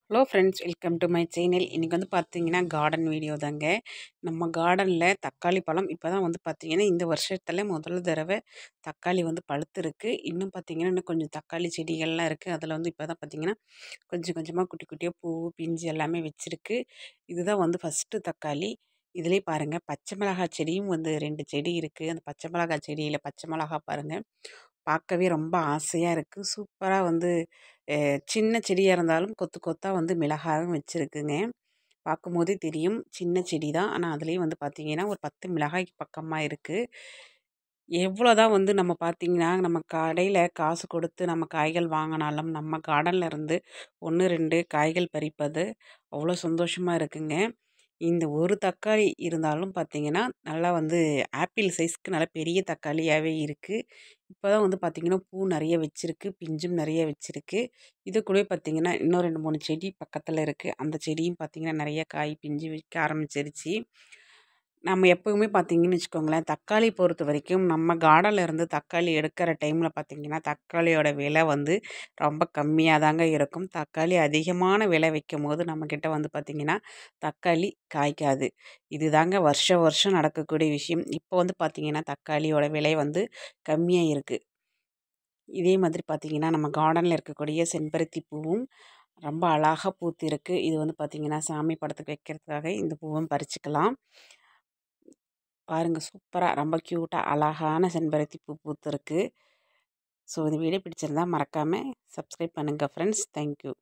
Hello friends, welcome to my channel. இன்றைக்கி வந்து பார்த்தீங்கன்னா கார்டன் வீடியோ தாங்க. நம்ம கார்டனில் தக்காளி பழம் இப்போ தான் வந்து பார்த்தீங்கன்னா இந்த வருஷத்தில் முதல் தடவை தக்காளி வந்து பழுத்திருக்கு. இன்னும் பார்த்தீங்கன்னா இன்னும் கொஞ்சம் தக்காளி செடிகள்லாம் இருக்குது. அதில் வந்து இப்போ தான் பார்த்தீங்கன்னா கொஞ்சம் கொஞ்சமாக குட்டி குட்டியாக பூ பிஞ்சு எல்லாமே வச்சுருக்கு. இதுதான் வந்து ஃபஸ்ட்டு தக்காளி. இதிலே பாருங்கள், பச்சை மிளகாய் செடியும் வந்து 2 செடி இருக்குது. அந்த பச்சை மிளகாய் செடியில் பச்சை மிளகாய் பாருங்கள், பார்க்கவே ரொம்ப ஆசையாக இருக்குது. சூப்பராக வந்து சின்ன செடியாக இருந்தாலும் கொத்து கொத்தா வந்து மிளகாயும் வச்சுருக்குங்க. பார்க்கும்போதே தெரியும் சின்ன செடி தான். ஆனால் அதுலேயும் வந்து பார்த்தீங்கன்னா ஒரு 10 மிளகாய்க்கு பக்கமாக இருக்குது. எவ்வளோ தான் வந்து நம்ம பார்த்தீங்கன்னா நம்ம கடையில் காசு கொடுத்து நம்ம காய்கள் வாங்கினாலும் நம்ம கார்டனில் இருந்து 1, 2 காய்கள் பறிப்பது அவ்வளோ சந்தோஷமாக இருக்குங்க. இந்த ஒரு தக்காளி இருந்தாலும் பார்த்தீங்கன்னா, நல்லா வந்து ஆப்பிள் சைஸ்க்கு நல்லா பெரிய தக்காளியாவே இருக்கு. இப்ப தான் வந்து பார்த்தீங்கன்னா, பூ நெறைய வச்சிருக்கு. பிஞ்சும் நெறைய வச்சிருக்கு. இது கூடவே பார்த்தீங்கன்னா, இன்னும் 2, 3 செடி பக்கத்துல இருக்கு. அந்த செடியும் பார்த்தீங்கன்னா, நெறைய காய் பிஞ்சு வைக்க ஆரம்பிச்சிருச்சு. நம்ம எப்பவுமே பார்த்தீங்கன்னு வச்சுக்கோங்களேன், தக்காளி பொறுத்தவரைக்கும் நம்ம கார்டன்ல இருந்து தக்காளி எடுக்கிற டைம்ல பார்த்தீங்கன்னா, தக்காளியோட விலை வந்து ரொம்ப கம்மியா தாங்க இருக்கும். தக்காளி அதிகமான விலை வைக்கும்போது நம்மக்கிட்ட வந்து பார்த்தீங்கன்னா, தக்காளி காய்க்காது. இதுதாங்க வருஷம் வருஷம் நடக்கக்கூடிய விஷயம். இப்போ வந்து பார்த்தீங்கன்னா, தக்காளியோட விலை வந்து கம்மியா இருக்கு. இதே மாதிரி பார்த்தீங்கன்னா, நம்ம கார்டன்ல இருக்கக்கூடிய செம்பருத்தி பூவும் ரொம்ப அழகா பூத்திருக்கு. இது வந்து பார்த்தீங்கன்னா, சாமி படத்துக்கு வைக்கிறதுக்காக இந்த பூவும் பறிச்சுக்கலாம். பாருங்க, சூப்பரா ரொம்ப க்யூட்டா அழகான செம்பருத்தி பூ பூத்திருக்கு. ஸோ இந்த வீடியோ பிடிச்சிருந்தா மறக்காம சப்ஸ்கிரைப் பண்ணுங்க ஃப்ரெண்ட்ஸ். Thank you.